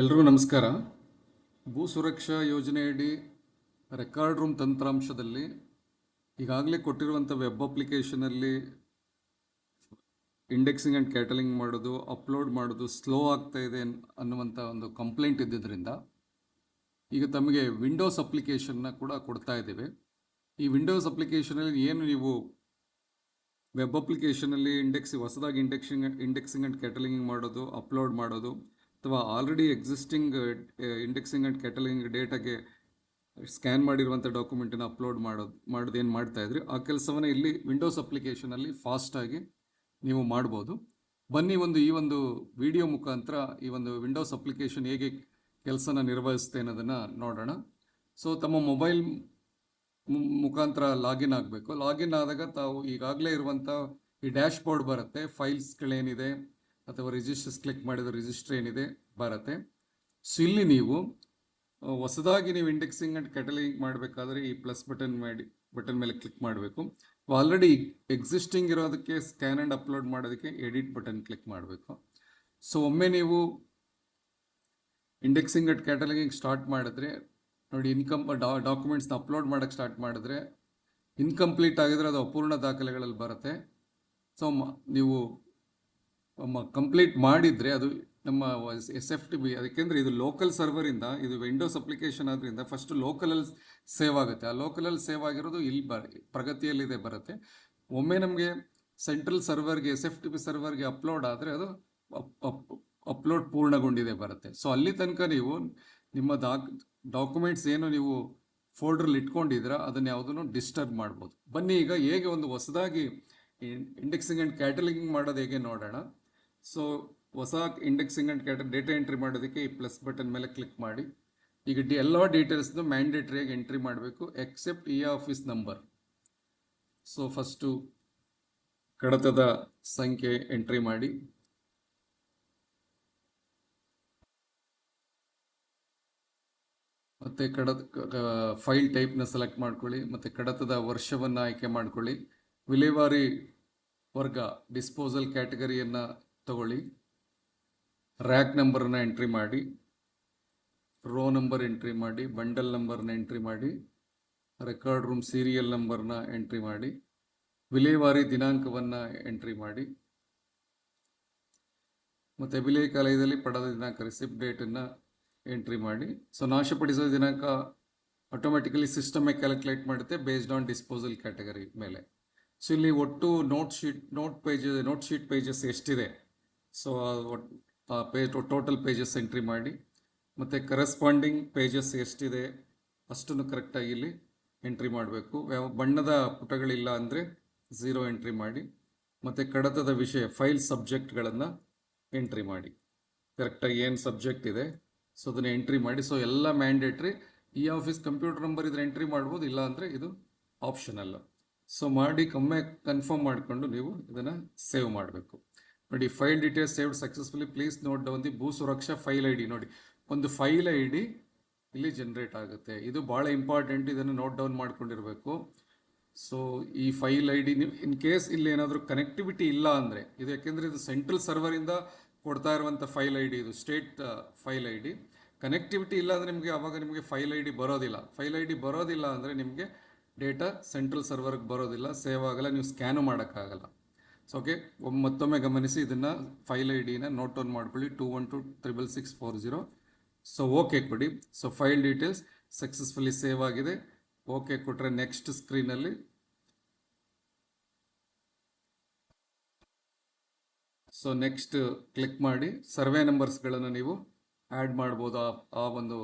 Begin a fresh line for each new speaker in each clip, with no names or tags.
ಎಲ್ರಿಗೂ ನಮಸ್ಕಾರ. ಭೂ ಸುರಕ್ಷಾ ಯೋಜನೆಯಡಿ ರೆಕಾರ್ಡ್ ರೂಮ್ ತಂತ್ರಾಂಶದಲ್ಲಿ ಈಗಾಗಲೇ ಕೊಟ್ಟಿರುವಂಥ ವೆಬ್ ಅಪ್ಲಿಕೇಶನಲ್ಲಿ ಇಂಡೆಕ್ಸಿಂಗ್ ಆ್ಯಂಡ್ ಕ್ಯಾಟಲಿಂಗ್ ಮಾಡೋದು, ಅಪ್ಲೋಡ್ ಮಾಡೋದು ಸ್ಲೋ ಆಗ್ತಾ ಇದೆ ಅನ್ನುವಂಥ ಒಂದು ಕಂಪ್ಲೇಂಟ್ ಇದ್ದಿದ್ದರಿಂದ ಈಗ ತಮಗೆ ವಿಂಡೋಸ್ ಅಪ್ಲಿಕೇಶನ್ನ ಕೂಡ ಕೊಡ್ತಾ ಇದ್ದೇವೆ. ಈ ವಿಂಡೋಸ್ ಅಪ್ಲಿಕೇಶನಲ್ಲಿ ಏನು ನೀವು ವೆಬ್ ಅಪ್ಲಿಕೇಶನಲ್ಲಿ ಹೊಸದಾಗಿ ಇಂಡೆಕ್ಸಿಂಗ್ ಆ್ಯಂಡ್ ಕ್ಯಾಟಲಿಂಗ್ ಮಾಡೋದು, ಅಪ್ಲೋಡ್ ಮಾಡೋದು, ಅಥವಾ already existing indexing and cataloguing ಡೇಟಾಗೆ ಸ್ಕ್ಯಾನ್ ಮಾಡಿರುವಂಥ ಡಾಕ್ಯುಮೆಂಟನ್ನು ಅಪ್ಲೋಡ್ ಮಾಡೋದು ಏನು ಮಾಡ್ತಾಯಿದ್ರಿ, ಆ ಕೆಲಸವನ್ನು ಇಲ್ಲಿ ವಿಂಡೋಸ್ ಅಪ್ಲಿಕೇಶನಲ್ಲಿ ಫಾಸ್ಟಾಗಿ ನೀವು ಮಾಡ್ಬೋದು. ಬನ್ನಿ ಈ ಒಂದು ವಿಡಿಯೋ ಮುಖಾಂತರ ಈ ಒಂದು ವಿಂಡೋಸ್ ಅಪ್ಲಿಕೇಶನ್ ಹೇಗೆ ಕೆಲಸನ ನಿರ್ವಹಿಸುತ್ತೆ ಅನ್ನೋದನ್ನು ನೋಡೋಣ. ಸೊ ತಮ್ಮ ಮೊಬೈಲ್ ಮುಖಾಂತರ ಲಾಗಿನ್ ಆಗಬೇಕು. ಲಾಗಿನ್ ಆದಾಗ ತಾವು ಈಗಾಗಲೇ ಇರುವಂಥ ಈ ಡ್ಯಾಶ್ ಬೋರ್ಡ್ ಬರುತ್ತೆ, ಫೈಲ್ಸ್ಗಳೇನಿದೆ ಅಥವಾ ರಿಜಿಸ್ಟರ್ಸ್ ಕ್ಲಿಕ್ ಮಾಡಿದ ರಿಜಿಸ್ಟರ್ ಏನಿದೆ ಬರುತ್ತೆ. ಸೊ ಇಲ್ಲಿ ನೀವು ಹೊಸದಾಗಿ ನೀವು ಇಂಡೆಕ್ಸಿಂಗ್ ಆ್ಯಂಡ್ ಕ್ಯಾಟಲಿಂಗ್ ಮಾಡಬೇಕಾದ್ರೆ ಈ ಪ್ಲಸ್ ಬಟನ್ ಮೇಲೆ ಕ್ಲಿಕ್ ಮಾಡಬೇಕು. ಆಲ್ರೆಡಿ ಎಕ್ಸಿಸ್ಟಿಂಗ್ ಇರೋದಕ್ಕೆ ಸ್ಕ್ಯಾನ್ ಆ್ಯಂಡ್ ಅಪ್ಲೋಡ್ ಮಾಡೋದಕ್ಕೆ ಎಡಿಟ್ ಬಟನ್ ಕ್ಲಿಕ್ ಮಾಡಬೇಕು. ಸೊ ಒಮ್ಮೆ ನೀವು ಇಂಡೆಕ್ಸಿಂಗ್ ಆ್ಯಂಡ್ ಕ್ಯಾಟಲಿಂಗ್ ಸ್ಟಾರ್ಟ್ ಮಾಡಿದ್ರೆ ನೋಡಿ, ಡಾಕ್ಯುಮೆಂಟ್ಸ್ನ ಅಪ್ಲೋಡ್ ಮಾಡೋಕ್ಕೆ ಸ್ಟಾರ್ಟ್ ಮಾಡಿದ್ರೆ ಇನ್ಕಂಪ್ಲೀಟ್ ಆಗಿದ್ರೆ ಅದು ಅಪೂರ್ಣ ದಾಖಲೆಗಳಲ್ಲಿ ಬರುತ್ತೆ. ಸೊ ನೀವು ಕಂಪ್ಲೀಟ್ ಮಾಡಿದರೆ ಅದು ನಮ್ಮ SFTP, ಅದಕ್ಕೆಂದರೆ ಇದು ಲೋಕಲ್ ಸರ್ವರಿಂದ, ಇದು ವಿಂಡೋಸ್ ಅಪ್ಲಿಕೇಶನ್ ಆದ್ದರಿಂದ ಫಸ್ಟ್ ಲೋಕಲಲ್ಲಿ ಸೇವ್ ಆಗುತ್ತೆ. ಆ ಲೋಕಲಲ್ಲಿ ಸೇವ್ ಆಗಿರೋದು ಇಲ್ಲಿ ಪ್ರಗತಿಯಲ್ಲಿದೆ ಬರುತ್ತೆ. ಒಮ್ಮೆ ನಮಗೆ ಸೆಂಟ್ರಲ್ ಸರ್ವರ್ಗೆ SFTP ಸರ್ವರ್ಗೆ ಅಪ್ಲೋಡ್ ಆದರೆ ಅದು ಅಪ್ಲೋಡ್ ಪೂರ್ಣಗೊಂಡಿದೆ ಬರುತ್ತೆ. ಸೊ ಅಲ್ಲಿ ತನಕ ನೀವು ನಿಮ್ಮ ಡಾಕ್ಯುಮೆಂಟ್ಸ್ ಏನು ನೀವು ಫೋಲ್ಡ್ರಲ್ಲಿ ಇಟ್ಕೊಂಡಿದ್ದೀರಾ ಅದನ್ನು ಯಾವುದನ್ನು ಡಿಸ್ಟರ್ಬ್ ಮಾಡ್ಬೋದು. ಬನ್ನಿ ಈಗ ಹೇಗೆ ಒಂದು ಹೊಸದಾಗಿ ಇಂಡೆಕ್ಸಿಂಗ್ ಆ್ಯಂಡ್ ಕ್ಯಾಟಲಿಂಗ್ ಮಾಡೋದು ಹೇಗೆ ನೋಡೋಣ. ಸೊ ಹೊಸ ಇಂಡೆಕ್ಸಿಂಗ್ ಆ್ಯಂಡ್ ಡೇಟಾ ಎಂಟ್ರಿ ಮಾಡೋದಕ್ಕೆ ಈ ಪ್ಲಸ್ ಬಟನ್ ಮೇಲೆ ಕ್ಲಿಕ್ ಮಾಡಿ. ಈಗ ಎಲ್ಲ ಡೀಟೇಲ್ಸ್ನು ಮ್ಯಾಂಡೇಟ್ರಿಯಾಗಿ ಎಂಟ್ರಿ ಮಾಡಬೇಕು except office number. So first ಕಡತದ ಸಂಖ್ಯೆ ಎಂಟ್ರಿ ಮಾಡಿ, ಮತ್ತು ಫೈಲ್ ಟೈಪ್ನ ಸೆಲೆಕ್ಟ್ ಮಾಡ್ಕೊಳ್ಳಿ, ಮತ್ತು ಕಡತದ ವರ್ಷವನ್ನು ಆಯ್ಕೆ ಮಾಡ್ಕೊಳ್ಳಿ. ವಿಲೇವಾರಿ ವರ್ಗ ಡಿಸ್ಪೋಸಲ್ ಕ್ಯಾಟಗರಿಯನ್ನು ತಗೊಳ್ಳಿ. ರ್ಯಾಕ್ ನಂಬರನ್ನು ಎಂಟ್ರಿ ಮಾಡಿ, ರೋ ನಂಬರ್ ಎಂಟ್ರಿ ಮಾಡಿ, ಬಂಡಲ್ ನಂಬರ್ನ ಎಂಟ್ರಿ ಮಾಡಿ, ರೆಕಾರ್ಡ್ ರೂಮ್ ಸೀರಿಯಲ್ ನಂಬರ್ನ ಎಂಟ್ರಿ ಮಾಡಿ, ವಿಲೇವಾರಿ ದಿನಾಂಕವನ್ನು ಎಂಟ್ರಿ ಮಾಡಿ, ಮತ್ತು ವಿಲೇಖಾಲಯದಲ್ಲಿ ಪಡೆದ ದಿನಾಂಕ ರಿಸಿಪ್ಟ್ ಡೇಟನ್ನು ಎಂಟ್ರಿ ಮಾಡಿ. ಸೊ ನಾಶಪಡಿಸೋ ದಿನಾಂಕ ಆಟೋಮೆಟಿಕಲಿ ಸಿಸ್ಟಮೇ ಕ್ಯಾಲ್ಕುಲೇಟ್ ಮಾಡುತ್ತೆ ಬೇಸ್ಡ್ ಆನ್ ಡಿಸ್ಪೋಸಲ್ ಕ್ಯಾಟಗರಿ ಮೇಲೆ. ಸೊ ಇಲ್ಲಿ ಒಟ್ಟು ನೋಟ್ ಶೀಟ್ ಪೇಜಸ್ ಎಷ್ಟಿದೆ, ಸೊ ಟೋಟಲ್ ಪೇಜಸ್ ಎಂಟ್ರಿ ಮಾಡಿ, ಮತ್ತು ಕರೆಸ್ಪಾಂಡಿಂಗ್ ಪೇಜಸ್ ಎಷ್ಟಿದೆ ಅಷ್ಟನ್ನು ಕರೆಕ್ಟಾಗಿ ಇಲ್ಲಿ ಎಂಟ್ರಿ ಮಾಡಬೇಕು. ಬಣ್ಣದ ಪುಟಗಳಿಲ್ಲ ಅಂದರೆ 0 ಎಂಟ್ರಿ ಮಾಡಿ, ಮತ್ತು ಕಡತದ ವಿಷಯ ಫೈಲ್ ಸಬ್ಜೆಕ್ಟ್ಗಳನ್ನು ಎಂಟ್ರಿ ಮಾಡಿ. ಕರೆಕ್ಟಾಗಿ ಏನು ಸಬ್ಜೆಕ್ಟ್ ಇದೆ ಸೊ ಅದನ್ನು ಎಂಟ್ರಿ ಮಾಡಿ. ಸೊ ಎಲ್ಲ ಮ್ಯಾಂಡೇಟ್ರಿ. ಆಫೀಸ್ ಕಂಪ್ಯೂಟರ್ ನಂಬರ್ ಇದ್ರೆ ಎಂಟ್ರಿ ಮಾಡ್ಬೋದು, ಇಲ್ಲ ಅಂದರೆ ಇದು ಆಪ್ಷನಲ್ಲ. ಸೊ ಮಾಡಿ ಕನ್ಫರ್ಮ್ ಮಾಡಿಕೊಂಡು ನೀವು ಇದನ್ನು ಸೇವ್ ಮಾಡಬೇಕು. ನೋಡಿ, file details saved successfully, please note down the ಭೂ ಸುರಕ್ಷಾ ಫೈಲ್ ID. ನೋಡಿ, ಒಂದು ಫೈಲ್ ID ಇಲ್ಲಿ ಜನರೇಟ್ ಆಗುತ್ತೆ. ಇದು ಭಾಳ ಇಂಪಾರ್ಟೆಂಟ್, ಇದನ್ನು ನೋಟ್ ಡೌನ್ ಮಾಡ್ಕೊಂಡಿರಬೇಕು. ಸೊ ಈ ಫೈಲ್ ID ನೀವು ಇನ್ ಕೇಸ್ ಇಲ್ಲಿ ಏನಾದರೂ ಕನೆಕ್ಟಿವಿಟಿ ಇಲ್ಲ ಅಂದರೆ, ಇದು ಯಾಕೆಂದರೆ ಇದು ಸೆಂಟ್ರಲ್ ಸರ್ವರಿಂದ ಕೊಡ್ತಾ ಇರುವಂಥ ಫೈಲ್ ID, ಇದು ಸ್ಟೇಟ್ ಫೈಲ್ ID. ಕನೆಕ್ಟಿವಿಟಿ ಇಲ್ಲ ಅಂದರೆ ನಿಮಗೆ ಫೈಲ್ ID ಬರೋದಿಲ್ಲ. ಫೈಲ್ ID ಬರೋದಿಲ್ಲ ಅಂದರೆ ನಿಮಗೆ ಡೇಟಾ ಸೆಂಟ್ರಲ್ ಸರ್ವರ್ಗೆ ಬರೋದಿಲ್ಲ, ಸೇವ್ ಆಗಲ್ಲ, ನೀವು ಸ್ಕ್ಯಾನು ಮಾಡೋಕ್ಕಾಗಲ್ಲ. ಸೊ ಓಕೆ, ಮತ್ತೊಮ್ಮೆ ಗಮನಿಸಿ, ಇದನ್ನು ಫೈಲ್ ID ನೋಟ್ ಡೌನ್ ಮಾಡ್ಕೊಳ್ಳಿ, 21266640. ಸೊ ಓಕೆ ಕೊಡಿ. So file details successfully save ಆಗಿದೆ. ಓಕೆ ಕೊಟ್ಟರೆ ನೆಕ್ಸ್ಟ್ ಸ್ಕ್ರೀನಲ್ಲಿ ಸೊ ನೆಕ್ಸ್ಟ್ ಕ್ಲಿಕ್ ಮಾಡಿ ಸರ್ವೆ ನಂಬರ್ಸ್ಗಳನ್ನು ನೀವು ಆ್ಯಡ್ ಮಾಡ್ಬೋದು. ಆ ಒಂದು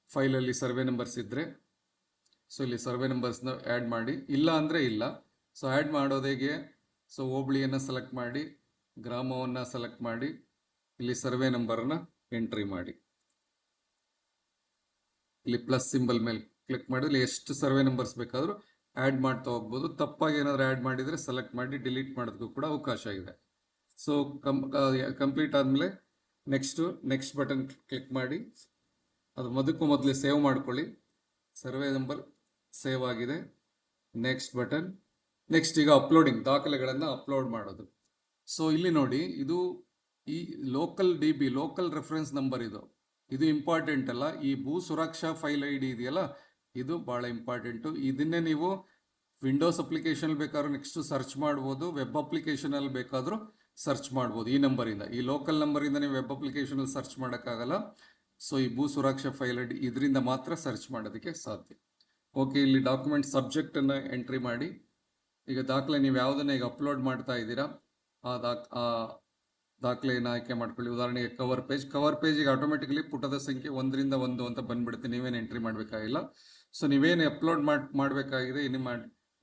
ಫೈಲಲ್ಲಿ ಸರ್ವೆ ನಂಬರ್ಸ್ ಇದ್ದರೆ ಸೊ ಇಲ್ಲಿ ಸರ್ವೆ ನಂಬರ್ಸ್ನ ಆ್ಯಡ್ ಮಾಡಿ, ಇಲ್ಲ ಅಂದರೆ ಇಲ್ಲ. ಸೊ ಆ್ಯಡ್ ಮಾಡೋದು ಹೇಗೆ, ಸೊ ಹೋಬಳಿಯನ್ನು ಸೆಲೆಕ್ಟ್ ಮಾಡಿ, ಗ್ರಾಮವನ್ನು ಸೆಲೆಕ್ಟ್ ಮಾಡಿ, ಇಲ್ಲಿ ಸರ್ವೆ ನಂಬರನ್ನು ಎಂಟ್ರಿ ಮಾಡಿ, ಇಲ್ಲಿ ಪ್ಲಸ್ ಸಿಂಬಲ್ ಮೇಲೆ ಕ್ಲಿಕ್ ಮಾಡಿ, ಇಲ್ಲಿ ಎಷ್ಟು ಸರ್ವೆ ನಂಬರ್ಸ್ ಬೇಕಾದರೂ ಆ್ಯಡ್ ಮಾಡ್ತಾ ಹೋಗ್ಬೋದು. ತಪ್ಪಾಗಿ ಏನಾದರೂ ಆ್ಯಡ್ ಮಾಡಿದರೆ ಸೆಲೆಕ್ಟ್ ಮಾಡಿ ಡಿಲೀಟ್ ಮಾಡೋದಕ್ಕೂ ಕೂಡ ಅವಕಾಶ ಇದೆ. ಸೊ ಕಂಪ್ಲೀಟ್ ಆದಮೇಲೆ ನೆಕ್ಸ್ಟ್ ಬಟನ್ ಕ್ಲಿಕ್ ಮಾಡಿ, ಅದು ಮೊದಲೇ ಸೇವ್ ಮಾಡ್ಕೊಳ್ಳಿ. ಸರ್ವೆ ನಂಬರ್ ಸೇವ್ ಆಗಿದೆ. Next button. ನೆಕ್ಸ್ಟ್ ಈಗ ಅಪ್ಲೋಡಿಂಗ್, ದಾಖಲೆಗಳನ್ನು ಅಪ್ಲೋಡ್ ಮಾಡೋದು. ಸೊ ಇಲ್ಲಿ ನೋಡಿ, ಇದು ಈ ಲೋಕಲ್ ರೆಫರೆನ್ಸ್ ನಂಬರ್ ಇದು. ಇದು ಇಂಪಾರ್ಟೆಂಟ್ ಅಲ್ಲ, ಈ ಭೂ ಸುರಕ್ಷಾ ಫೈಲ್ ಐ ಡಿ ಇದೆಯಲ್ಲ ಇದು ಬಹಳ ಇಂಪಾರ್ಟೆಂಟು. ಇದನ್ನೇ ನೀವು ವಿಂಡೋಸ್ ಅಪ್ಲಿಕೇಶನ್ ಬೇಕಾದ್ರೂ ನೆಕ್ಸ್ಟ್ ಸರ್ಚ್ ಮಾಡ್ಬೋದು, ವೆಬ್ ಅಪ್ಲಿಕೇಶನ್ ಅಲ್ಲಿ ಬೇಕಾದ್ರೂ ಸರ್ಚ್ ಮಾಡ್ಬೋದು. ಈ ನಂಬರಿಂದ, ಈ ಲೋಕಲ್ ನಂಬರಿಂದ ನೀವು ವೆಬ್ ಅಪ್ಲಿಕೇಶನ್ ಅಲ್ಲಿ ಸರ್ಚ್ ಮಾಡೋಕ್ಕಾಗಲ್ಲ. ಸೊ ಈ ಭೂ ಸುರಕ್ಷಾ ಫೈಲ್ ಐ ಡಿ ಇದರಿಂದ ಮಾತ್ರ ಸರ್ಚ್ ಮಾಡೋದಕ್ಕೆ ಸಾಧ್ಯ. ಓಕೆ, ಇಲ್ಲಿ ಡಾಕ್ಯುಮೆಂಟ್ ಸಬ್ಜೆಕ್ಟ್ ಅನ್ನ ಎಂಟ್ರಿ ಮಾಡಿ. ಈಗ ದಾಖಲೆ ನೀವು ಯಾವುದನ್ನ ಈಗ ಅಪ್ಲೋಡ್ ಮಾಡ್ತಾ ಇದ್ದೀರಾ ಆ ದಾಖಲೆಯನ್ನು ಆಯ್ಕೆ ಮಾಡ್ಕೊಳ್ಳಿ. ಉದಾಹರಣೆಗೆ ಕವರ್ ಪೇಜಿಗೆ ಆಟೋಮೆಟಿಕಲಿ ಪುಟದ ಸಂಖ್ಯೆ 1ರಿಂದ 1 ಅಂತ ಬಂದ್ಬಿಡುತ್ತೆ, ನೀವೇನು ಎಂಟ್ರಿ ಮಾಡಬೇಕಾಗಿಲ್ಲ. ಸೊ ನೀವೇನು ಅಪ್ಲೋಡ್ ಮಾಡಬೇಕಾಗಿದೆ, ನಿಮ್ಮ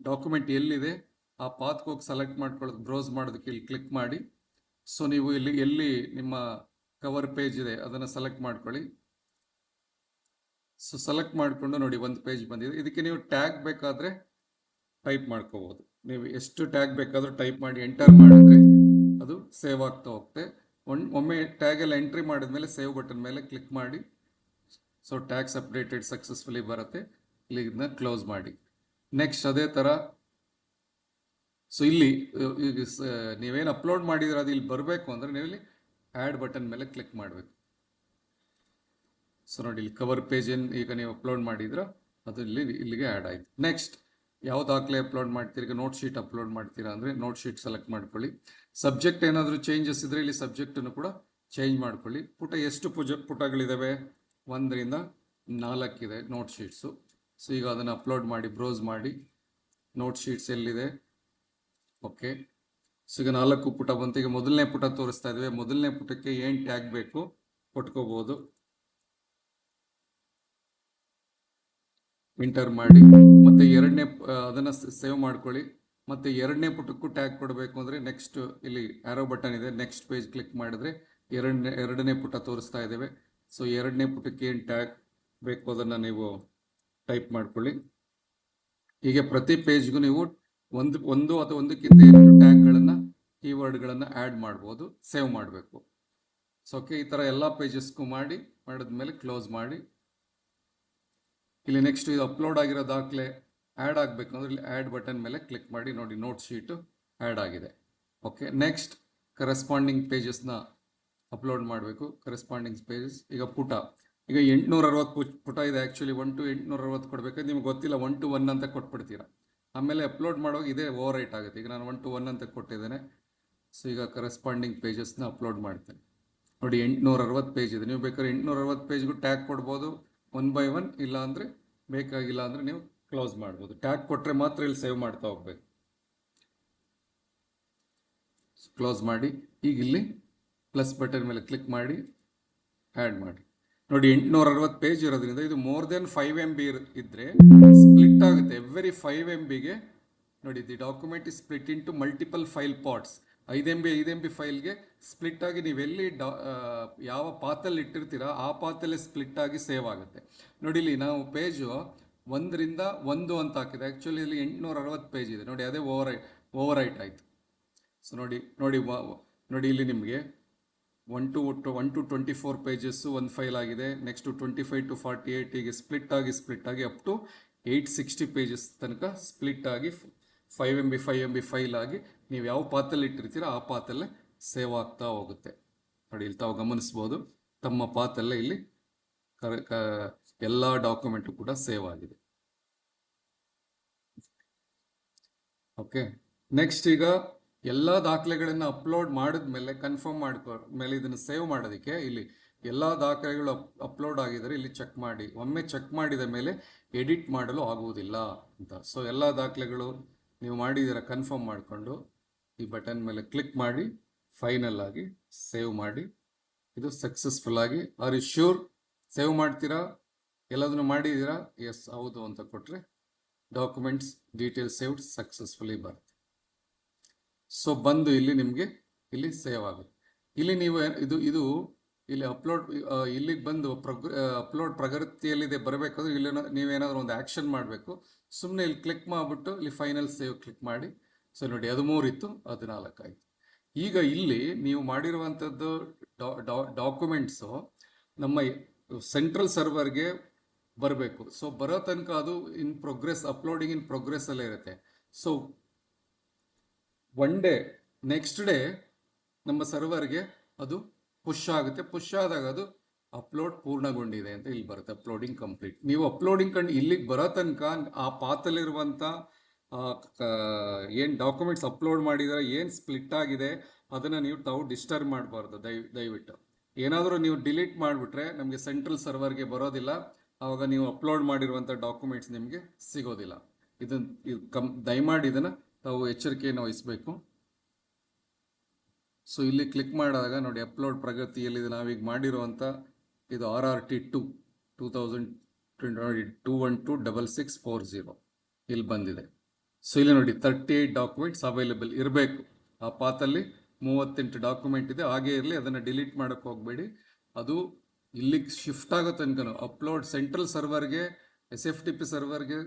ಡಾಕ್ಯುಮೆಂಟ್ ಎಲ್ಲಿದೆ ಆ ಪಾತ್ಗೆ ಹೋಗಿ ಸೆಲೆಕ್ಟ್ ಮಾಡ್ಕೊಳ್ಳೋದು, ಬ್ರೌಸ್ ಮಾಡೋದಕ್ಕೆ ಇಲ್ಲಿ ಕ್ಲಿಕ್ ಮಾಡಿ. ಸೊ ನೀವು ಇಲ್ಲಿ ಎಲ್ಲಿ ನಿಮ್ಮ ಕವರ್ ಪೇಜ್ ಇದೆ ಅದನ್ನು ಸೆಲೆಕ್ಟ್ ಮಾಡ್ಕೊಳ್ಳಿ. ಸೊ ಸೆಲೆಕ್ಟ್ ಮಾಡಿಕೊಂಡು ನೋಡಿ ಒಂದು ಪೇಜ್ ಬಂದಿದೆ. ಇದಕ್ಕೆ ನೀವು ಟ್ಯಾಗ್ ಬೇಕಾದರೆ ಟೈಪ್ ಮಾಡ್ಕೋಬೋದು. ನೀವು ಎಷ್ಟು ಟ್ಯಾಗ್ ಬೇಕಾದರೂ ಟೈಪ್ ಮಾಡಿ ಎಂಟರ್ ಮಾಡಿದ್ರೆ ಅದು ಸೇವ್ ಆಗ್ತಾ ಹೋಗುತ್ತೆ. ಒಮ್ಮೆ ಟ್ಯಾಗ್ ಎಲ್ಲ ಎಂಟ್ರಿ ಮಾಡಿದ್ಮೇಲೆ ಸೇವ್ ಬಟನ್ ಮೇಲೆ ಕ್ಲಿಕ್ ಮಾಡಿ. ಸೊ ಟ್ಯಾಗ್ಸ್ ಅಪ್ಡೇಟೆಡ್ ಸಕ್ಸಸ್ಫುಲಿ ಬರುತ್ತೆ. ಇಲ್ಲಿ ಇದನ್ನ ಕ್ಲೋಸ್ ಮಾಡಿ. ನೆಕ್ಸ್ಟ್ ಅದೇ ಥರ ಸೊ ಇಲ್ಲಿ ನೀವೇನು ಅಪ್ಲೋಡ್ ಮಾಡಿದ್ರೆ ಅದು ಇಲ್ಲಿ ಬರಬೇಕು ಅಂದರೆ ನೀವು ಇಲ್ಲಿ ಆ್ಯಡ್ ಬಟನ್ ಮೇಲೆ ಕ್ಲಿಕ್ ಮಾಡಬೇಕು. ಸೊ ನೋಡಿ ಇಲ್ಲಿ ಕವರ್ ಪೇಜ್ ಏನು ಈಗ ನೀವು ಅಪ್ಲೋಡ್ ಮಾಡಿದ್ರೆ ಅದು ಇಲ್ಲಿಗೆ ಆ್ಯಡ್ ಆಯಿತು. ನೆಕ್ಸ್ಟ್ ಯಾವ ದಾಖಲೆ ಅಪ್ಲೋಡ್ ಮಾಡ್ತೀರಿ, ಈಗ ನೋಟ್ ಶೀಟ್ ಅಪ್ಲೋಡ್ ಮಾಡ್ತೀರಾ ಅಂದರೆ ನೋಟ್ ಶೀಟ್ ಸೆಲೆಕ್ಟ್ ಮಾಡ್ಕೊಳ್ಳಿ. ಸಬ್ಜೆಕ್ಟ್ ಏನಾದರೂ ಚೇಂಜಸ್ ಇದ್ದರೆ ಇಲ್ಲಿ ಸಬ್ಜೆಕ್ಟನ್ನು ಕೂಡ ಚೇಂಜ್ ಮಾಡ್ಕೊಳ್ಳಿ. ಪುಟ ಎಷ್ಟು ಪುಟಗಳಿದ್ದಾವೆ, 1ರಿಂದ 4 ಇದೆ ನೋಟ್ ಶೀಟ್ಸು. ಸೊ ಈಗ ಅದನ್ನು ಅಪ್ಲೋಡ್ ಮಾಡಿ, ಬ್ರೌಸ್ ಮಾಡಿ, ನೋಟ್ ಶೀಟ್ಸ್ ಎಲ್ಲಿದೆ. ಓಕೆ, ಸೊ ಈಗ 4 ಪುಟ ಬಂತು. ಈಗ ಮೊದಲನೇ ಪುಟ ತೋರಿಸ್ತಾ ಇದ್ದೇವೆ. ಮೊದಲನೇ ಪುಟಕ್ಕೆ ಏನು ಟ್ಯಾಗ್ ಬೇಕು ಕೊಟ್ಕೋಬೋದು. ಎಂಟರ್ ಮಾಡಿ ಮತ್ತೆ ಎರಡನೇ ಅದನ್ನು ಸೇವ್ ಮಾಡ್ಕೊಳ್ಳಿ. ಮತ್ತೆ ಎರಡನೇ ಪುಟಕ್ಕೂ ಟ್ಯಾಗ್ ಕೊಡಬೇಕು ಅಂದರೆ ನೆಕ್ಸ್ಟ್ ಇಲ್ಲಿ ಆರೋ ಬಟನ್ ಇದೆ, ನೆಕ್ಸ್ಟ್ ಪೇಜ್ ಕ್ಲಿಕ್ ಮಾಡಿದ್ರೆ ಎರಡನೇ ಪುಟ ತೋರಿಸ್ತಾ ಇದ್ದೇವೆ. ಸೊ ಎರಡನೇ ಪುಟಕ್ಕೆ ಏನು ಟ್ಯಾಗ್ ಬೇಕು ಅದನ್ನು ನೀವು ಟೈಪ್ ಮಾಡ್ಕೊಳ್ಳಿ. ಹೀಗೆ ಪ್ರತಿ ಪೇಜ್ಗೂ ನೀವು ಒಂದು ಅಥವಾ ಒಂದಕ್ಕಿಂತ ಹೆಚ್ಚು ಟ್ಯಾಗ್ಗಳನ್ನು, ಕೀವರ್ಡ್ಗಳನ್ನು ಆ್ಯಡ್ ಮಾಡ್ಬೋದು, ಸೇವ್ ಮಾಡಬೇಕು. ಸೊ ಓಕೆ, ಈ ಥರ ಎಲ್ಲ ಪೇಜಸ್ಗೂ ಮಾಡಿದ್ಮೇಲೆ ಕ್ಲೋಸ್ ಮಾಡಿ. ಇಲ್ಲಿ ನೆಕ್ಸ್ಟ್ ಇದು ಅಪ್ಲೋಡ್ ಆಗಿರೋ ದಾಖಲೆ ಆ್ಯಡ್ ಆಗಬೇಕು ಅಂದರೆ ಇಲ್ಲಿ ಆ್ಯಡ್ ಬಟನ್ ಮೇಲೆ ಕ್ಲಿಕ್ ಮಾಡಿ. ನೋಡಿ ನೋಟ್ ಶೀಟು ಆ್ಯಡ್ ಆಗಿದೆ. ಓಕೆ, ನೆಕ್ಸ್ಟ್ ಕರೆಸ್ಪಾಂಡಿಂಗ್ ಪೇಜಸ್ನ ಅಪ್ಲೋಡ್ ಮಾಡಬೇಕು. ಕರೆಸ್ಪಾಂಡಿಂಗ್ ಪೇಜಸ್ ಈಗ ಈಗ 860 ಪುಟ ಇದೆ. ಆ್ಯಕ್ಚುಲಿ 1 to 860 ಕೊಡಬೇಕಾದ್ರೆ ನಿಮ್ಗೆ ಗೊತ್ತಿಲ್ಲ, 1 to 1 ಅಂತ ಕೊಟ್ಬಿಡ್ತೀರಾ. ಆಮೇಲೆ ಅಪ್ಲೋಡ್ ಮಾಡುವಾಗ ಇದೇ ಓವರ್ ರೈಟ್ ಆಗುತ್ತೆ. ಈಗ ನಾನು 1 to 1 ಅಂತ ಕೊಟ್ಟಿದ್ದೇನೆ. ಸೊ ಈಗ ಕರೆಸ್ಪಾಂಡಿಂಗ್ ಪೇಜಸ್ನ ಅಪ್ಲೋಡ್ ಮಾಡ್ತೇನೆ. ನೋಡಿ 860 ಪೇಜ್ ಇದೆ. ನೀವು ಬೇಕಾದ್ರೆ 860 ಪೇಜ್ಗೂ ಟ್ಯಾಗ್ ಕೊಡ್ಬೋದು 1 by 1, ಇಲ್ಲ ಅಂದರೆ ಬೇಕಾಗಿಲ್ಲ ಅಂದರೆ ನೀವು ಕ್ಲೋಸ್ ಮಾಡ್ಬೋದು. ಟ್ಯಾಗ್ ಕೊಟ್ಟರೆ ಮಾತ್ರ ಇಲ್ಲಿ ಸೇವ್ ಮಾಡ್ತಾ ಹೋಗ್ಬೇಕು. ಕ್ಲೋಸ್ ಮಾಡಿ. ಈಗ ಇಲ್ಲಿ ಪ್ಲಸ್ ಬಟನ್ ಮೇಲೆ ಕ್ಲಿಕ್ ಮಾಡಿ ಆ್ಯಡ್ ಮಾಡಿ. ನೋಡಿ 860 ಪೇಜ್ ಇರೋದ್ರಿಂದ ಇದು ಮೋರ್ ದೆನ್ 5 MB ಇದ್ದರೆ ಸ್ಪ್ಲಿಟ್ ಆಗುತ್ತೆ. ಎವ್ರಿ 5 MBಗೆ ನೋಡಿ the document is split into multiple file parts. 5 MB ಫೈಲ್ಗೆ ಸ್ಪ್ಲಿಟ್ ಆಗಿ ನೀವೆಲ್ಲಿ ಯಾವ ಪಾತಲ್ಲಿ ಇಟ್ಟಿರ್ತೀರಾ ಆ ಪಾತಲ್ಲೇ ಸ್ಪ್ಲಿಟ್ ಆಗಿ ಸೇವ್ ಆಗುತ್ತೆ. ನೋಡಿ ಇಲ್ಲಿ ನಾವು ಪೇಜು 1ರಿಂದ 1 ಅಂತ ಹಾಕಿದೆ. ಆ್ಯಕ್ಚುಲಿ ಇಲ್ಲಿ 860 ಪೇಜ್ ಇದೆ. ನೋಡಿ ಅದೇ ಓವರ್ ರೈಟ್ ಆಯಿತು. ಸೊ ನೋಡಿ ಇಲ್ಲಿ ನಿಮಗೆ 1 to 24 ಪೇಜಸ್ಸು ಒಂದು ಫೈಲ್ ಆಗಿದೆ. ನೆಕ್ಸ್ಟು 25 to 48 ಹೀಗೆ ಸ್ಪ್ಲಿಟ್ ಆಗಿ ಅಪ್ ಟು 860 ಪೇಜಸ್ ತನಕ ಸ್ಪ್ಲಿಟ್ ಆಗಿ 5 MB ಫೈಲ್ ಆಗಿ ನೀವು ಯಾವ ಪಾತಲ್ಲಿ ಇಟ್ಟಿರ್ತೀರೋ ಆ ಪಾತಲ್ಲೇ ಸೇವ್ ಆಗ್ತಾ ಹೋಗುತ್ತೆ. ನೋಡಿ ಇಲ್ಲಿ ತಾವು ಗಮನಿಸ್ಬೋದು, ತಮ್ಮ ಪಾತಲ್ಲೇ ಇಲ್ಲಿ ಎಲ್ಲ ಡಾಕ್ಯುಮೆಂಟು ಕೂಡ ಸೇವ್ ಆಗಿದೆ. ಓಕೆ, ನೆಕ್ಸ್ಟ್ ಈಗ ಎಲ್ಲ ದಾಖಲೆಗಳನ್ನು ಅಪ್ಲೋಡ್ ಮಾಡಿದ್ಮೇಲೆ ಕನ್ಫರ್ಮ್ ಮೇಲೆ ಇದನ್ನು ಸೇವ್ ಮಾಡೋದಕ್ಕೆ ಇಲ್ಲಿ ಎಲ್ಲ ದಾಖಲೆಗಳು ಅಪ್ಲೋಡ್ ಆಗಿದರೆ ಇಲ್ಲಿ ಚೆಕ್ ಮಾಡಿ. ಒಮ್ಮೆ ಚೆಕ್ ಮಾಡಿದ ಮೇಲೆ ಎಡಿಟ್ ಮಾಡಲು ಆಗುವುದಿಲ್ಲ ಅಂತ. ಸೊ ಎಲ್ಲ ದಾಖಲೆಗಳು ನೀವು ಮಾಡಿದ್ದೀರ ಕನ್ಫರ್ಮ್ ಮಾಡಿಕೊಂಡು ಈ ಬಟನ್ ಮೇಲೆ ಕ್ಲಿಕ್ ಮಾಡಿ ಫೈನಲ್ ಆಗಿ ಸೇವ್ ಮಾಡಿ. ಇದು ಸಕ್ಸಸ್ಫುಲ್ ಆಗಿ, ಆರ್ ಯು ಶ್ಯೂರ್ ಸೇವ್ ಮಾಡ್ತೀರಾ, ಎಲ್ಲದನ್ನು ಮಾಡಿದ್ದೀರಾ, ಎಸ್ ಹೌದು ಅಂತ ಕೊಟ್ಟರೆ ಡಾಕ್ಯುಮೆಂಟ್ಸ್ ಡೀಟೇಲ್ಸ್ ಸೇವ್ಡ್ ಸಕ್ಸಸ್ಫುಲಿ ಬರುತ್ತೆ. ಸೊ ಬಂದು ಇಲ್ಲಿ ನಿಮಗೆ ಇಲ್ಲಿ ಸೇವ್ ಆಗುತ್ತೆ. ಇಲ್ಲಿ ನೀವು ಇದು ಇಲ್ಲಿ ಇಲ್ಲಿಗೆ ಬಂದು ಅಪ್ಲೋಡ್ ಪ್ರಗತಿಯಲ್ಲಿದೆ ಬರಬೇಕಾದ್ರೆ ಇಲ್ಲಿ ನೀವೇನಾದರೂ ಒಂದು ಆ್ಯಕ್ಷನ್ ಮಾಡಬೇಕು. ಸುಮ್ಮನೆ ಇಲ್ಲಿ ಕ್ಲಿಕ್ ಮಾಡಿಬಿಟ್ಟು ಇಲ್ಲಿ ಫೈನಲ್ ಸೇವ್ ಕ್ಲಿಕ್ ಮಾಡಿ. ಸೊ ನೋಡಿ 13 ಇತ್ತು, 14 ಆಯಿತು. ಈಗ ಇಲ್ಲಿ ನೀವು ಮಾಡಿರುವಂಥದ್ದು ಡಾಕ್ಯುಮೆಂಟ್ಸು ನಮ್ಮ ಸೆಂಟ್ರಲ್ ಸರ್ವರ್ಗೆ ಬರಬೇಕು. ಸೊ ಬರೋ ತನಕ ಅದು ಅಪ್ಲೋಡಿಂಗ್ ಇನ್ ಪ್ರೋಗ್ರೆಸ್ಸಲ್ಲೇ ಇರುತ್ತೆ. ಸೊ ನೆಕ್ಸ್ಟ್ ಡೇ ನಮ್ಮ ಸರ್ವರ್ಗೆ ಅದು ಪುಷ್ ಆಗುತ್ತೆ. ಪುಷ್ ಆದಾಗ ಅದು ಅಪ್ಲೋಡ್ ಪೂರ್ಣಗೊಂಡಿದೆ ಅಂತ ಇಲ್ಲಿ ಬರುತ್ತೆ, ಅಪ್ಲೋಡಿಂಗ್ ಕಂಪ್ಲೀಟ್. ನೀವು ಅಪ್ಲೋಡಿಂಗ್ ಇಲ್ಲಿಗೆ ಬರೋ ತನಕ ಆ ಪಾತಲ್ಲಿರುವಂಥ ಏನು ಡಾಕ್ಯುಮೆಂಟ್ಸ್ ಅಪ್ಲೋಡ್ ಮಾಡಿದರೆ ಏನು ಸ್ಪ್ಲಿಟ್ ಆಗಿದೆ ಅದನ್ನು ನೀವು ತಾವು ಡಿಸ್ಟರ್ಬ್ ಮಾಡಬಾರ್ದು. ದಯವಿಟ್ಟು ಏನಾದರೂ ನೀವು ಡಿಲೀಟ್ ಮಾಡಿಬಿಟ್ರೆ ನಮಗೆ ಸೆಂಟ್ರಲ್ ಸರ್ವರ್ಗೆ ಬರೋದಿಲ್ಲ, ಆವಾಗ ನೀವು ಅಪ್ಲೋಡ್ ಮಾಡಿರುವಂಥ ಡಾಕ್ಯುಮೆಂಟ್ಸ್ ನಿಮಗೆ ಸಿಗೋದಿಲ್ಲ. ದಯಮಾಡಿ ಇದನ್ನು ತಾವು ಎಚ್ಚರಿಕೆಯನ್ನು ವಹಿಸಬೇಕು. ಸೊ ಇಲ್ಲಿ ಕ್ಲಿಕ್ ಮಾಡಿದಾಗ ನೋಡಿ ಅಪ್ಲೋಡ್ ಪ್ರಗತಿಯಲ್ಲಿ ನಾವೀಗ ಮಾಡಿರುವಂಥ ಇದು RRT 2012-6640 ಇಲ್ಲಿ ಬಂದಿದೆ. ಸೊ ಇಲ್ಲಿ ನೋಡಿ 38 ಡಾಕ್ಯುಮೆಂಟ್ಸ್ ಅವೈಲೇಬಲ್ ಇರಬೇಕು. ಆ ಪಾತಲ್ಲಿ 38 ಡಾಕ್ಯುಮೆಂಟ್ ಇದೆ, ಹಾಗೆ ಇರಲಿ, ಅದನ್ನು ಡಿಲೀಟ್ ಮಾಡೋಕ್ಕೆ ಹೋಗಬೇಡಿ. ಅದು ಇಲ್ಲಿಗೆ ಶಿಫ್ಟ್ ಆಗೋ ತನಕ ಅಪ್ಲೋಡ್ ಸೆಂಟ್ರಲ್ ಸರ್ವರ್ಗೆ SFTP ಸರ್ವರ್ಗೆ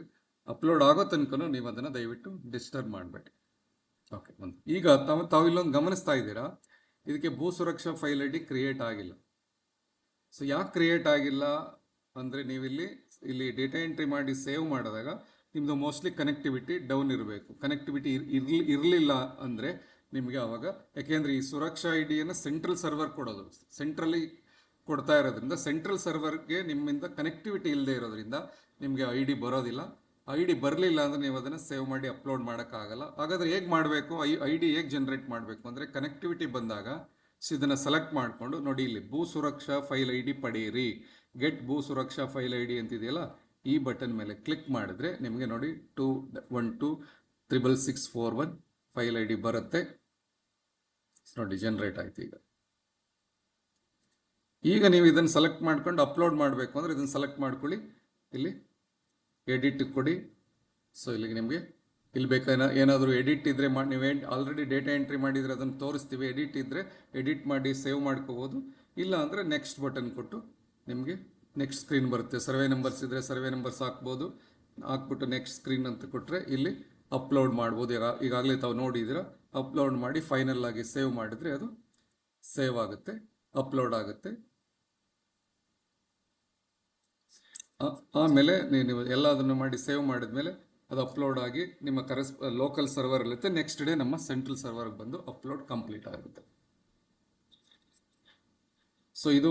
ಅಪ್ಲೋಡ್ ಆಗೋ ತನಕ ನೀವು ಅದನ್ನು ದಯವಿಟ್ಟು ಡಿಸ್ಟರ್ಬ್ ಮಾಡಬೇಡಿ. ಓಕೆ, ಈಗ ತಾವು ಇಲ್ಲೊಂದು ಗಮನಿಸ್ತಾ ಇದ್ದೀರಾ, ಇದಕ್ಕೆ ಭೂ ಸುರಕ್ಷಾ ಫೈಲ್ ID ಕ್ರಿಯೇಟ್ ಆಗಿಲ್ಲ. ಸೊ ಯಾಕೆ ಕ್ರಿಯೇಟ್ ಆಗಿಲ್ಲ ಅಂದರೆ ನೀವು ಇಲ್ಲಿ ಡೇಟಾ ಎಂಟ್ರಿ ಮಾಡಿ ಸೇವ್ ಮಾಡಿದಾಗ ನಿಮ್ಮದು ಮೋಸ್ಟ್ಲಿ ಕನೆಕ್ಟಿವಿಟಿ ಡೌನ್ ಇರಬೇಕು. ಕನೆಕ್ಟಿವಿಟಿ ಇರಲಿಲ್ಲ ಅಂದರೆ ನಿಮಗೆ ಆವಾಗ, ಯಾಕೆಂದರೆ ಈ ಸುರಕ್ಷಾ IDಯನ್ನು ಸೆಂಟ್ರಲ್ ಸರ್ವರ್ ಕೊಡೋದು, ಸೆಂಟ್ರಲಿ ಕೊಡ್ತಾ ಇರೋದ್ರಿಂದ ಸೆಂಟ್ರಲ್ ಸರ್ವರ್ಗೆ ನಿಮ್ಮಿಂದ ಕನೆಕ್ಟಿವಿಟಿ ಇಲ್ಲದೆ ಇರೋದ್ರಿಂದ ನಿಮಗೆ ID ಬರೋದಿಲ್ಲ. ID ಬರಲಿಲ್ಲ ಅಂದರೆ ನೀವು ಅದನ್ನು ಸೇವ್ ಮಾಡಿ ಅಪ್ಲೋಡ್ ಮಾಡೋಕ್ಕಾಗಲ್ಲ. ಹಾಗಾದರೆ ಹೇಗೆ ಮಾಡಬೇಕು, ID ಹೇಗೆ ಜನ್ರೇಟ್ ಮಾಡಬೇಕು ಅಂದರೆ ಕನೆಕ್ಟಿವಿಟಿ ಬಂದಾಗ ಇದನ್ನು ಸೆಲೆಕ್ಟ್ ಮಾಡಿಕೊಂಡು ನೋಡಿ, ಇಲ್ಲಿ ಭೂ ಸುರಕ್ಷಾ ಫೈಲ್ ID ಪಡೆಯಿರಿ, ಗೆಟ್ ಭೂ ಸುರಕ್ಷಾ ಫೈಲ್ ID ಅಂತಿದೆಯಲ್ಲ, ಈ ಬಟನ್ ಮೇಲೆ ಕ್ಲಿಕ್ ಮಾಡಿದ್ರೆ ನಿಮಗೆ ನೋಡಿ 2126641 ಫೈಲ್ ID ಬರುತ್ತೆ. ನೋಡಿ ಜನ್ರೇಟ್ ಆಯ್ತು. ಈಗ ನೀವು ಇದನ್ನು ಸೆಲೆಕ್ಟ್ ಮಾಡ್ಕೊಂಡು ಅಪ್ಲೋಡ್ ಮಾಡಬೇಕು ಅಂದರೆ ಇದನ್ನು ಸೆಲೆಕ್ಟ್ ಮಾಡ್ಕೊಳ್ಳಿ, ಇಲ್ಲಿ ಎಡಿಟ್ ಕೊಡಿ. ಸೊ ಇಲ್ಲಿಗೆ ನಿಮಗೆ ಇಲ್ಲಿ ಏನಾದರೂ ಎಡಿಟ್ ಇದ್ದರೆ ನೀವು ಆಲ್ರೆಡಿ ಡೇಟಾ ಎಂಟ್ರಿ ಮಾಡಿದರೆ ಅದನ್ನು ತೋರಿಸ್ತೀವಿ. ಎಡಿಟ್ ಇದ್ದರೆ ಎಡಿಟ್ ಮಾಡಿ ಸೇವ್ ಮಾಡ್ಕೋಬೋದು, ಇಲ್ಲ ಅಂದರೆ ನೆಕ್ಸ್ಟ್ ಬಟನ್ ಕೊಟ್ಟು ನಿಮಗೆ ನೆಕ್ಸ್ಟ್ ಸ್ಕ್ರೀನ್ ಬರುತ್ತೆ. ಸರ್ವೆ ನಂಬರ್ಸ್ ಇದ್ದರೆ ಸರ್ವೆ ನಂಬರ್ಸ್ ಹಾಕ್ಬೋದು, ಹಾಕ್ಬಿಟ್ಟು ನೆಕ್ಸ್ಟ್ ಸ್ಕ್ರೀನ್ ಅಂತ ಕೊಟ್ಟರೆ ಇಲ್ಲಿ ಅಪ್ಲೋಡ್ ಮಾಡ್ಬೋದು. ಈಗಾಗಲೇ ತಾವು ನೋಡಿದ್ದೀರ, ಅಪ್ಲೋಡ್ ಮಾಡಿ ಫೈನಲ್ ಆಗಿ ಸೇವ್ ಮಾಡಿದರೆ ಅದು ಸೇವ್ ಆಗುತ್ತೆ, ಅಪ್ಲೋಡ್ ಆಗುತ್ತೆ. ಆಮೇಲೆ ನೀವು ಎಲ್ಲದನ್ನು ಮಾಡಿ ಸೇವ್ ಮಾಡಿದ್ಮೇಲೆ ಅದು ಅಪ್ಲೋಡ್ ಆಗಿ ನಿಮ್ಮ ಲೋಕಲ್ ಸರ್ವರ್ ಇರುತ್ತೆ. ನೆಕ್ಸ್ಟ್ ಡೇ ನಮ್ಮ ಸೆಂಟ್ರಲ್ ಸರ್ವರ್ಗೆ ಬಂದು ಅಪ್ಲೋಡ್ ಕಂಪ್ಲೀಟ್ ಆಗುತ್ತೆ. ಸೊ ಇದು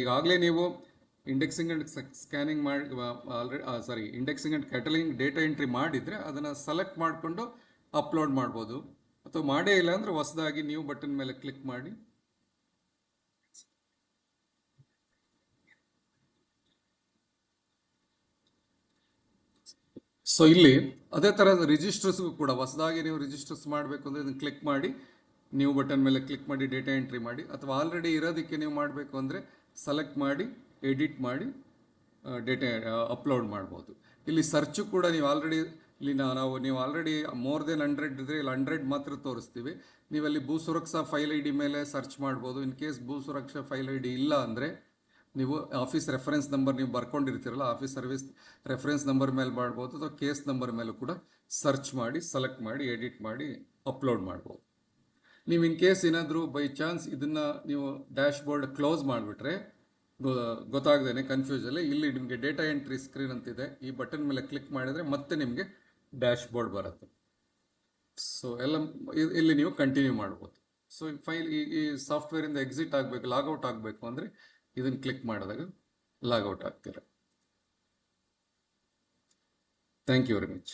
ಈಗಾಗಲೇ ನೀವು ಇಂಡೆಕ್ಸಿಂಗ್ ಅಂಡ್ ಸ್ಕ್ಯಾನಿಂಗ್ ಮಾಡಿ ಇಂಡೆಕ್ಸಿಂಗ್ ಅಂಡ್ ಕ್ಯಾಟಲಾಗಿಂಗ್ ಡೇಟಾ ಎಂಟ್ರಿ ಮಾಡಿದರೆ ಅದನ್ನು ಸೆಲೆಕ್ಟ್ ಮಾಡಿಕೊಂಡು ಅಪ್ಲೋಡ್ ಮಾಡ್ಬೋದು. ಅಥವಾ ಮಾಡೇ ಇಲ್ಲ ಅಂದರೆ ಹೊಸದಾಗಿ ನ್ಯೂ ಬಟನ್ ಮೇಲೆ ಕ್ಲಿಕ್ ಮಾಡಿ ಸೊ ಇಲ್ಲಿ ಅದೇ ಥರ ರಿಜಿಸ್ಟರ್ಸ್ಗೂ ಕೂಡ ಹೊಸದಾಗಿ ನೀವು ರಿಜಿಸ್ಟರ್ಸ್ ಮಾಡಬೇಕು ಅಂದರೆ ಇದನ್ನು ಕ್ಲಿಕ್ ಮಾಡಿ ನ್ಯೂ ಬಟನ್ ಮೇಲೆ ಕ್ಲಿಕ್ ಮಾಡಿ ಡೇಟಾ ಎಂಟ್ರಿ ಮಾಡಿ, ಅಥವಾ ಆಲ್ರೆಡಿ ಇರೋದಕ್ಕೆ ನೀವು ಮಾಡಬೇಕು ಅಂದರೆ ಸೆಲೆಕ್ಟ್ ಮಾಡಿ ಎಡಿಟ್ ಮಾಡಿ ಡೇಟಾ ಅಪ್ಲೋಡ್ ಮಾಡ್ಬೋದು. ಇಲ್ಲಿ ಸರ್ಚು ಕೂಡ ನೀವು ಆಲ್ರೆಡಿ ನೀವು ಆಲ್ರೆಡಿ ಮೋರ್ ದೆನ್ 100 ಇದ್ದರೆ ಇಲ್ಲಿ 100 ಮಾತ್ರ ತೋರಿಸ್ತೀವಿ. ನೀವಲ್ಲಿ ಭೂ ಸುರಕ್ಷಾ ಫೈಲ್ ID ಮೇಲೆ ಸರ್ಚ್ ಮಾಡ್ಬೋದು. ಇನ್ ಕೇಸ್ ಭೂ ಸುರಕ್ಷಾ ಫೈಲ್ ID ಇಲ್ಲ ಅಂದರೆ ನೀವು ಆಫೀಸ್ ರೆಫರೆನ್ಸ್ ನಂಬರ್ ನೀವು ಬರ್ಕೊಂಡಿರ್ತೀರಲ್ಲ, ಆಫೀಸ್ ಸರ್ವಿಸ್ ರೆಫರೆನ್ಸ್ ನಂಬರ್ ಮೇಲೆ ಮಾಡ್ಬೋದು, ಅಥವಾ ಕೇಸ್ ನಂಬರ್ ಮೇಲೂ ಕೂಡ ಸರ್ಚ್ ಮಾಡಿ ಸೆಲೆಕ್ಟ್ ಮಾಡಿ ಎಡಿಟ್ ಮಾಡಿ ಅಪ್ಲೋಡ್ ಮಾಡ್ಬೋದು. ನೀವು ಇನ್ ಕೇಸ್ ಏನಾದರೂ ಬೈ ಚಾನ್ಸ್ ಇದನ್ನು ನೀವು ಡ್ಯಾಶ್ ಬೋರ್ಡ್ ಕ್ಲೋಸ್ ಮಾಡಿಬಿಟ್ರೆ ಗೊತ್ತಾಗ್ದೇನೆ ಕನ್ಫ್ಯೂಸಲ್ಲಿ ಇಲ್ಲಿ ನಿಮಗೆ ಡೇಟಾ ಎಂಟ್ರಿ ಸ್ಕ್ರೀನ್ ಅಂತಿದೆ, ಈ ಬಟನ್ ಮೇಲೆ ಕ್ಲಿಕ್ ಮಾಡಿದರೆ ಮತ್ತೆ ನಿಮಗೆ ಡ್ಯಾಶ್ ಬೋರ್ಡ್ ಬರುತ್ತೆ. ಸೊ ಇಲ್ಲಿ ನೀವು ಕಂಟಿನ್ಯೂ ಮಾಡ್ಬೋದು. ಸೊ ಈ ಸಾಫ್ಟ್ವೇರಿಂದ ಎಕ್ಸಿಟ್ ಆಗಬೇಕು, ಲಾಗೌಟ್ ಆಗಬೇಕು ಅಂದರೆ ಇದನ್ನು ಕ್ಲಿಕ್ ಮಾಡಿದಾಗ ಲಾಗೌಟ್ ಆಗ್ತೀರ. Thank you very much.